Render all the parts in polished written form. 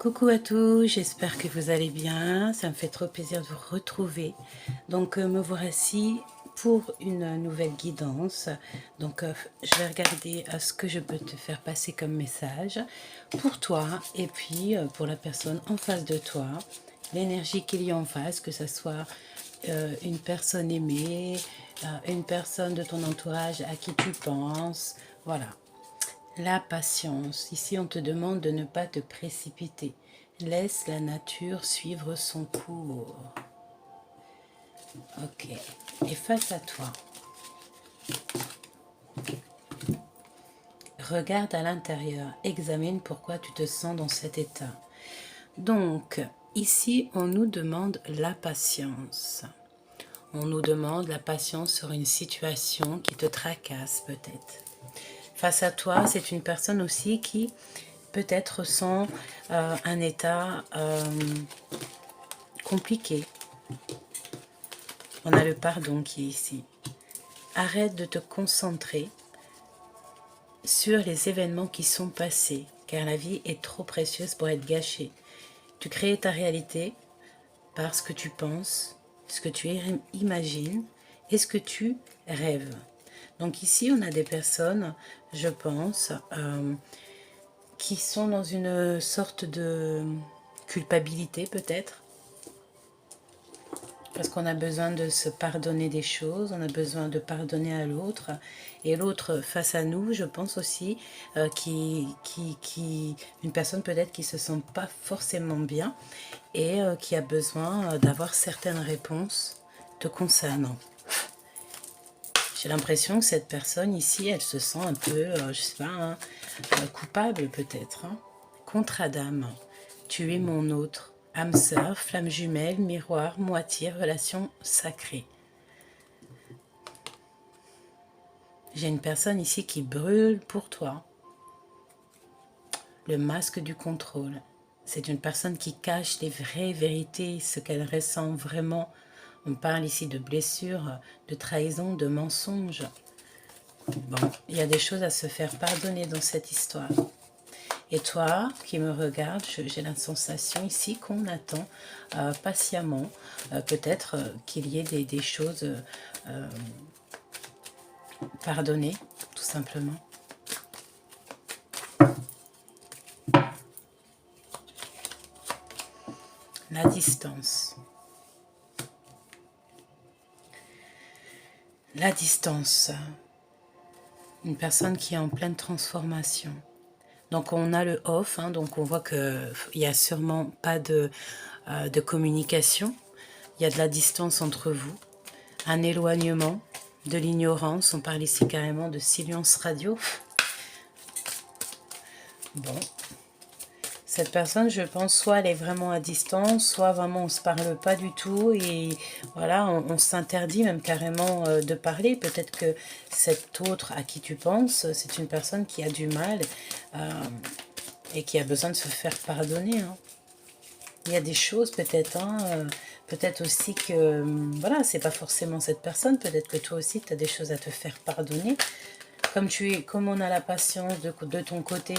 Coucou à tous, j'espère que vous allez bien, ça me fait trop plaisir de vous retrouver. Donc me voici pour une nouvelle guidance. Donc je vais regarder ce que je peux te faire passer comme message pour toi et puis pour la personne en face de toi. L'énergie qu'il y a en face, que ce soit une personne aimée, une personne de ton entourage à qui tu penses, voilà. La patience. Ici, on te demande de ne pas te précipiter. Laisse la nature suivre son cours. Ok. Et face à toi, regarde à l'intérieur. Examine pourquoi tu te sens dans cet état. Donc, ici, on nous demande la patience. On nous demande la patience sur une situation qui te tracasse peut-être. Face à toi, c'est une personne aussi qui peut-être ressent un état compliqué. On a le pardon qui est ici. Arrête de te concentrer sur les événements qui sont passés, car la vie est trop précieuse pour être gâchée. Tu crées ta réalité par ce que tu penses, ce que tu imagines et ce que tu rêves. Donc ici, on a des personnes, je pense, qui sont dans une sorte de culpabilité peut-être, parce qu'on a besoin de se pardonner des choses, on a besoin de pardonner à l'autre, et l'autre face à nous, je pense aussi, une personne peut-être qui ne se sent pas forcément bien, et qui a besoin d'avoir certaines réponses te concernant. J'ai l'impression que cette personne ici, elle se sent un peu, je sais pas, hein, coupable peut-être. Hein. Contre-Adam, tu es mon autre. Âme sœur, flamme jumelle, miroir, moitié, relation sacrée. J'ai une personne ici qui brûle pour toi. Le masque du contrôle. C'est une personne qui cache les vraies vérités, ce qu'elle ressent vraiment. On parle ici de blessures, de trahison, de mensonges. Bon, il y a des choses à se faire pardonner dans cette histoire. Et toi, qui me regardes, j'ai la sensation ici qu'on attend patiemment, peut-être qu'il y ait des choses pardonnées, tout simplement. La distance. La distance. Une personne qui est en pleine transformation. Donc on a le off, hein, donc on voit qu'il n'y a sûrement pas de communication. Il y a de la distance entre vous, un éloignement, de l'ignorance. On parle ici carrément de silence radio. Bon, cette personne, je pense, soit elle est vraiment à distance, soit vraiment on ne se parle pas du tout et voilà, on s'interdit même carrément de parler. Peut-être que cet autre à qui tu penses, c'est une personne qui a du mal et qui a besoin de se faire pardonner. Hein. Il y a des choses peut-être, hein, peut-être aussi que, voilà, c'est pas forcément cette personne, peut-être que toi aussi tu as des choses à te faire pardonner. Comme on a la patience de ton côté,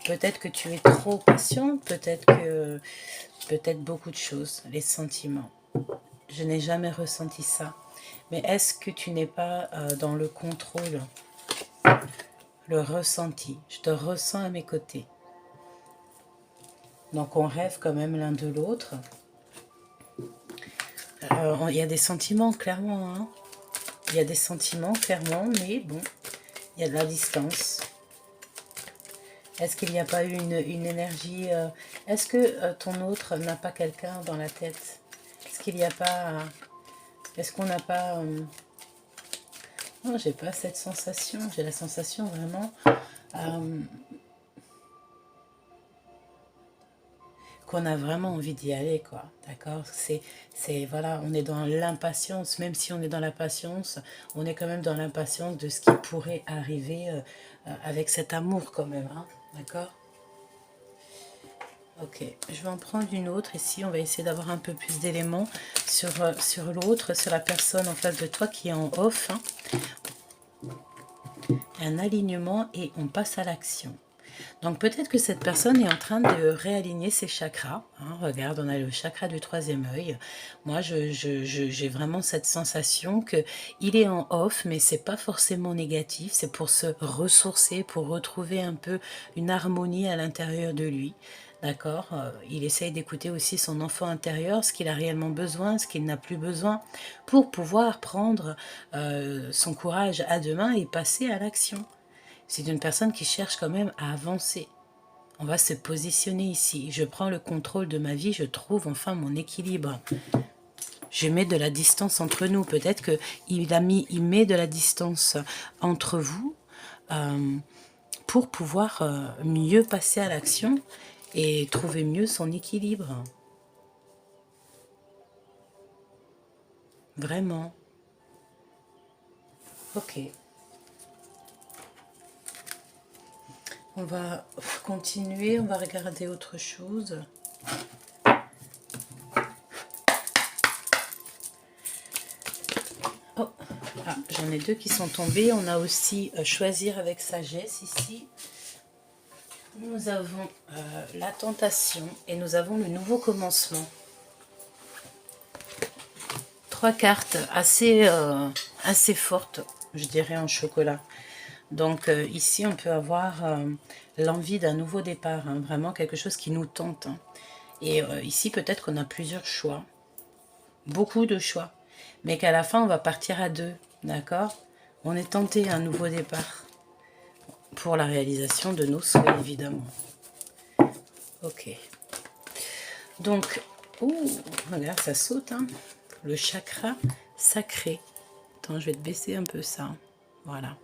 peut-être que tu es trop patient, peut-être beaucoup de choses, les sentiments. Je n'ai jamais ressenti ça. Mais est-ce que tu n'es pas dans le contrôle, le ressenti? Je te ressens à mes côtés. Donc on rêve quand même l'un de l'autre. Il y a des sentiments, clairement. Hein. Il y a des sentiments, clairement, mais bon, il y a de la distance. Est-ce qu'il n'y a pas eu une énergie Est-ce que ton autre n'a pas quelqu'un dans la tête? Est-ce qu'il n'y a pas... Est-ce qu'on n'a pas... Non, j'ai pas cette sensation. J'ai la sensation vraiment qu'on a vraiment envie d'y aller, quoi. D'accord? Voilà, on est dans l'impatience. Même si on est dans la patience, on est quand même dans l'impatience de ce qui pourrait arriver avec cet amour, quand même. Hein, d'accord? Ok, je vais en prendre une autre ici. On va essayer d'avoir un peu plus d'éléments sur l'autre, sur la personne en face de toi qui est en off. Hein. Un alignement et on passe à l'action. Donc peut-être que cette personne est en train de réaligner ses chakras. Hein. Regarde, on a le chakra du troisième œil. Moi, j'ai vraiment cette sensation qu'il est en off, mais c'est pas forcément négatif. C'est pour se ressourcer, pour retrouver un peu une harmonie à l'intérieur de lui. D'accord. Il essaye d'écouter aussi son enfant intérieur, ce qu'il a réellement besoin, ce qu'il n'a plus besoin, pour pouvoir prendre son courage à deux mains et passer à l'action. C'est une personne qui cherche quand même à avancer. On va se positionner ici. Je prends le contrôle de ma vie, je trouve enfin mon équilibre. Je mets de la distance entre nous. Peut-être qu'il met de la distance entre vous pour pouvoir mieux passer à l'action et trouver mieux son équilibre. Vraiment. Ok. On va continuer, on va regarder autre chose. Oh, ah, j'en ai deux qui sont tombés. On a aussi choisir avec sagesse ici. Nous avons la tentation et nous avons le nouveau commencement. Trois cartes assez fortes, je dirais en chocolat. Donc ici, on peut avoir l'envie d'un nouveau départ, hein, vraiment quelque chose qui nous tente. Hein. Et ici, peut-être qu'on a plusieurs choix, beaucoup de choix, mais qu'à la fin, on va partir à deux, d'accord? On est tenté à un nouveau départ pour la réalisation de nos souhaits, évidemment. Ok. Donc, regarde, ça saute, hein. Le chakra sacré. Attends, je vais te baisser un peu ça. Voilà.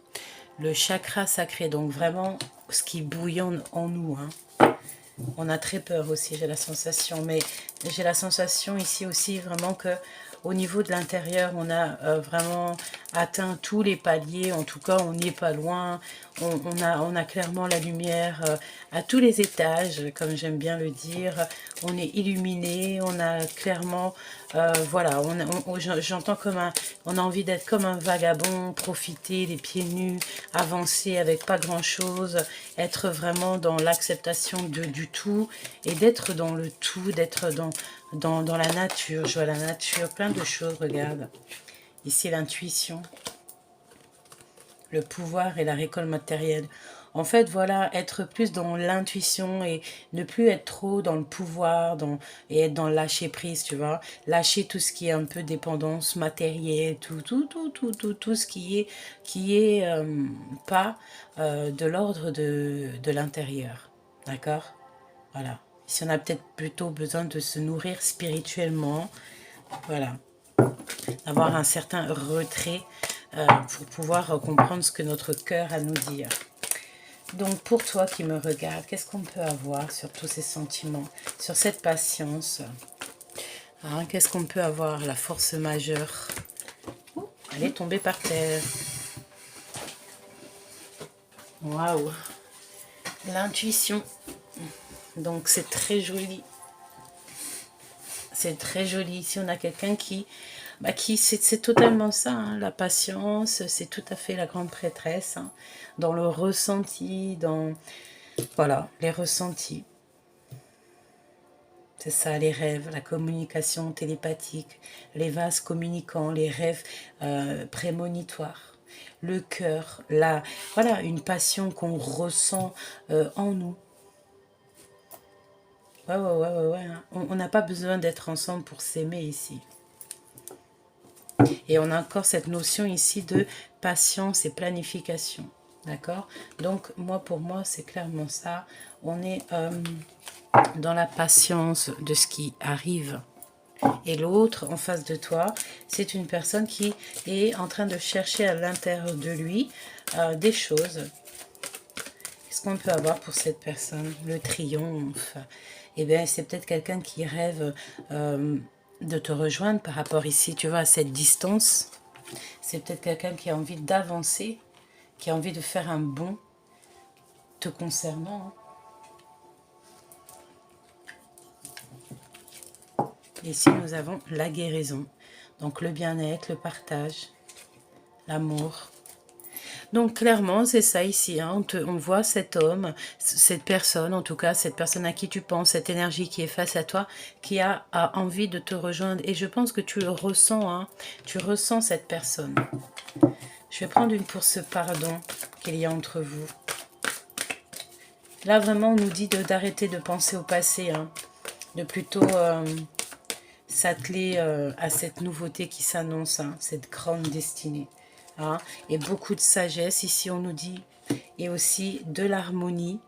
Le chakra sacré, donc vraiment ce qui bouillonne en nous. Hein. On a très peur aussi, j'ai la sensation. Mais j'ai la sensation ici aussi vraiment que au niveau de l'intérieur, on a vraiment atteint tous les paliers. En tout cas, on n'est pas loin. On a clairement la lumière à tous les étages, comme j'aime bien le dire. On est illuminé, on a clairement... voilà, j'entends comme on a envie d'être comme un vagabond, profiter les pieds nus, avancer avec pas grand-chose, être vraiment dans l'acceptation du tout et d'être dans le tout, d'être dans la nature. Je vois la nature, plein de choses, regarde. Ici, l'intuition, le pouvoir et la récolte matérielle. En fait, voilà, être plus dans l'intuition et ne plus être trop dans le pouvoir et être dans le lâcher prise, tu vois. Lâcher tout ce qui est un peu dépendance matérielle, tout ce qui est pas de l'ordre de l'intérieur. D'accord? Voilà. Si on a peut-être plutôt besoin de se nourrir spirituellement, voilà. Avoir un certain retrait pour pouvoir comprendre ce que notre cœur a à nous dire. Donc pour toi qui me regarde, qu'est-ce qu'on peut avoir sur tous ces sentiments, sur cette patience, hein, qu'est-ce qu'on peut avoir, la force majeure. Elle est tombée par terre. Waouh. L'intuition. Donc c'est très joli. C'est très joli. Ici on a quelqu'un qui c'est totalement ça, hein, la patience, c'est tout à fait la grande prêtresse, hein, dans le ressenti, dans, voilà, les ressentis. C'est ça, les rêves, la communication télépathique, les vases communicants, les rêves prémonitoires, le cœur, voilà, une passion qu'on ressent en nous. Ouais. Hein. On n'a pas besoin d'être ensemble pour s'aimer ici. Et on a encore cette notion ici de patience et planification. D'accord? Donc, pour moi, c'est clairement ça. On est dans la patience de ce qui arrive. Et l'autre, en face de toi, c'est une personne qui est en train de chercher à l'intérieur de lui des choses. Qu'est-ce qu'on peut avoir pour cette personne? Le triomphe. Eh bien, c'est peut-être quelqu'un qui rêve... de te rejoindre par rapport ici, tu vois, à cette distance. C'est peut-être quelqu'un qui a envie d'avancer, qui a envie de faire un bond te concernant. Ici, nous avons la guérison. Donc, le bien-être, le partage, l'amour. Donc clairement, c'est ça ici, hein. On voit cet homme, cette personne, en tout cas, cette personne à qui tu penses, cette énergie qui est face à toi, qui a envie de te rejoindre. Et je pense que tu le ressens, hein. Tu ressens cette personne. Je vais prendre une pour ce pardon qu'il y a entre vous. Là, vraiment, on nous dit d'arrêter de penser au passé, hein. De plutôt s'atteler à cette nouveauté qui s'annonce, hein, cette grande destinée. Hein, et beaucoup de sagesse, ici on nous dit, et aussi de l'harmonie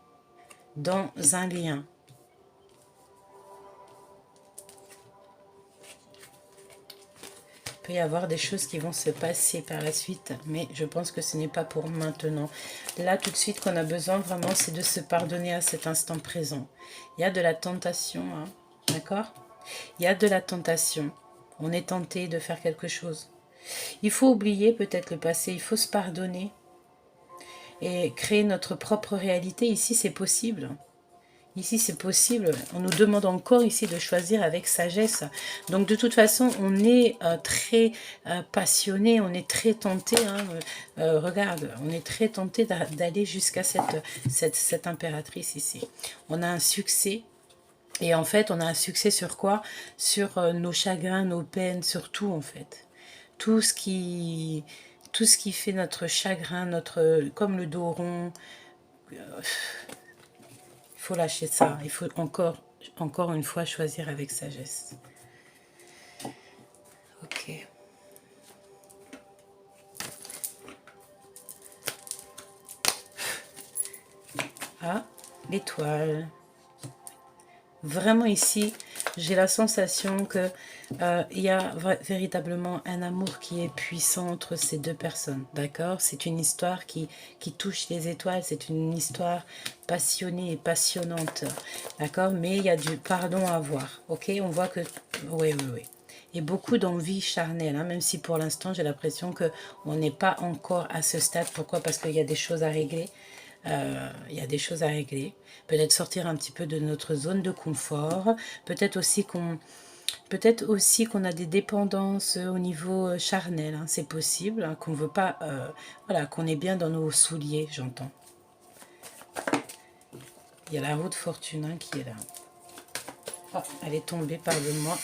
dans un lien. Il peut y avoir des choses qui vont se passer par la suite, mais je pense que ce n'est pas pour maintenant. Là, tout de suite, qu'on a besoin vraiment, c'est de se pardonner à cet instant présent. Il y a de la tentation, hein, d'accord? Il y a de la tentation. On est tenté de faire quelque chose. Il faut oublier peut-être le passé, il faut se pardonner et créer notre propre réalité. Ici, c'est possible. Ici, c'est possible. On nous demande encore ici de choisir avec sagesse. Donc, de toute façon, on est très passionné, on est très tenté. Hein, regarde, on est très tenté d'aller jusqu'à cette impératrice ici. On a un succès. Et en fait, on a un succès sur quoi? Sur nos chagrins, nos peines, sur tout en fait. Tout ce qui fait notre chagrin, comme le dos rond, il faut lâcher ça. Il faut encore une fois choisir avec sagesse. Ok. Ah, l'étoile. Vraiment ici, j'ai la sensation que il y a véritablement un amour qui est puissant entre ces deux personnes, d'accord? C'est une histoire qui touche les étoiles, c'est une histoire passionnée et passionnante, d'accord? Mais il y a du pardon à avoir, ok? On voit que... Oui, oui, oui. Et beaucoup d'envie charnelle, hein, même si pour l'instant j'ai l'impression qu'on n'est pas encore à ce stade. Pourquoi? Parce qu'il y a des choses à régler. Il y a des choses à régler. Peut-être sortir un petit peu de notre zone de confort. Peut-être aussi qu'on a des dépendances au niveau charnel. Hein, c'est possible. Hein, qu'on veut pas... voilà, qu'on est bien dans nos souliers, j'entends. Il y a la roue de fortune hein, qui est là. Oh, elle est tombée, pardonne-moi.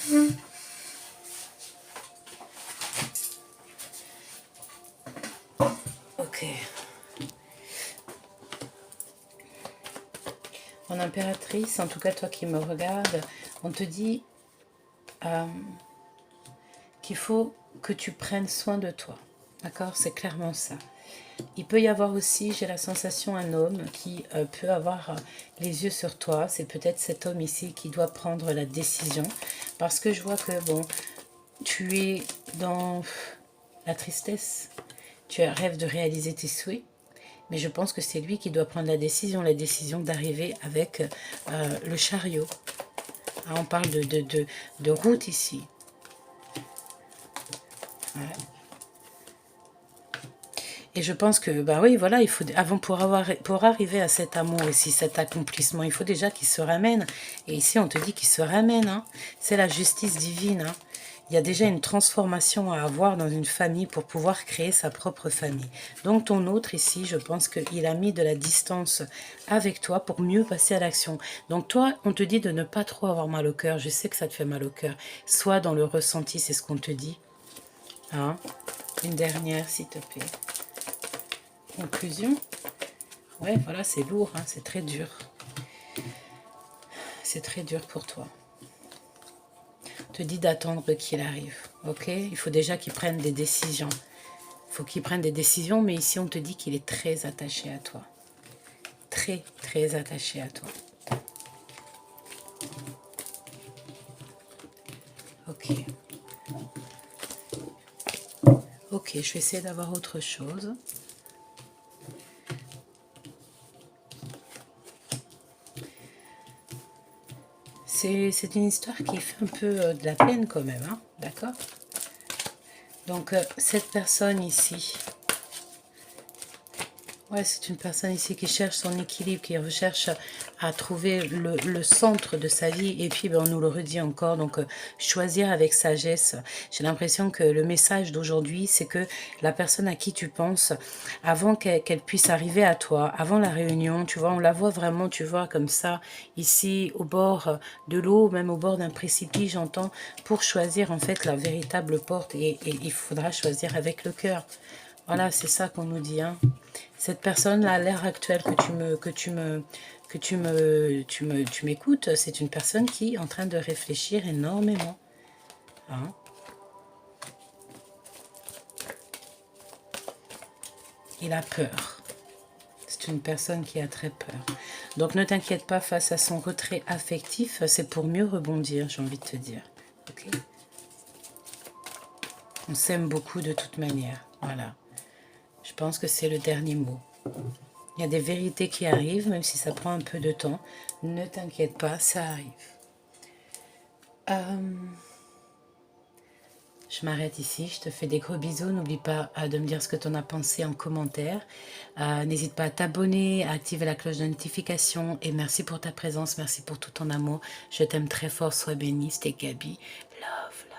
Ok. En impératrice, en tout cas toi qui me regardes, on te dit qu'il faut que tu prennes soin de toi. D'accord? C'est clairement ça. Il peut y avoir aussi, j'ai la sensation, un homme qui peut avoir les yeux sur toi. C'est peut-être cet homme ici qui doit prendre la décision. Parce que je vois que, bon, tu es dans la tristesse. Tu rêves de réaliser tes souhaits. Mais je pense que c'est lui qui doit prendre la décision d'arriver avec le chariot. Ah, on parle de route ici. Ouais. Et je pense que, bah oui, voilà, il faut, pour arriver à cet amour ici, cet accomplissement, il faut déjà qu'il se ramène. Et ici, on te dit qu'il se ramène. Hein. C'est la justice divine. Hein. Il y a déjà une transformation à avoir dans une famille pour pouvoir créer sa propre famille. Donc ton autre ici, je pense qu'il a mis de la distance avec toi pour mieux passer à l'action. Donc toi, on te dit de ne pas trop avoir mal au cœur. Je sais que ça te fait mal au cœur. Sois dans le ressenti, c'est ce qu'on te dit. Hein? Une dernière, s'il te plaît. Conclusion. Ouais, voilà, c'est lourd, hein, c'est très dur. C'est très dur pour toi. Te dit d'attendre qu'il arrive, ok? Il faut déjà qu'il prenne des décisions. Il faut qu'il prenne des décisions, mais ici on te dit qu'il est très attaché à toi. Très, très attaché à toi. Ok. Ok, je vais essayer d'avoir autre chose. C'est une histoire qui fait un peu de la peine quand même, hein, d'accord? Donc, cette personne ici, Ouais, c'est une personne ici qui cherche son équilibre, qui recherche à trouver le centre de sa vie. Et puis, ben, on nous le redit encore, donc choisir avec sagesse. J'ai l'impression que le message d'aujourd'hui, c'est que la personne à qui tu penses, avant qu'elle puisse arriver à toi, avant la réunion, tu vois, on la voit vraiment, tu vois, comme ça, ici, au bord de l'eau, même au bord d'un précipice, j'entends, pour choisir en fait la véritable porte. Et il faudra choisir avec le cœur. Voilà, c'est ça qu'on nous dit, hein. Cette personne, à l'heure actuelle tu m'écoutes, c'est une personne qui est en train de réfléchir énormément. Hein. Il a peur. C'est une personne qui a très peur. Donc ne t'inquiète pas face à son retrait affectif, c'est pour mieux rebondir, j'ai envie de te dire. Ok. On s'aime beaucoup de toute manière. Voilà. Je pense que c'est le dernier mot. Il y a des vérités qui arrivent, même si ça prend un peu de temps. Ne t'inquiète pas, ça arrive. Je m'arrête ici, je te fais des gros bisous. N'oublie pas de me dire ce que tu en as pensé en commentaire. N'hésite pas à t'abonner, à activer la cloche de notification. Et merci pour ta présence, merci pour tout ton amour. Je t'aime très fort, sois bénie. C'était Gabi. Love.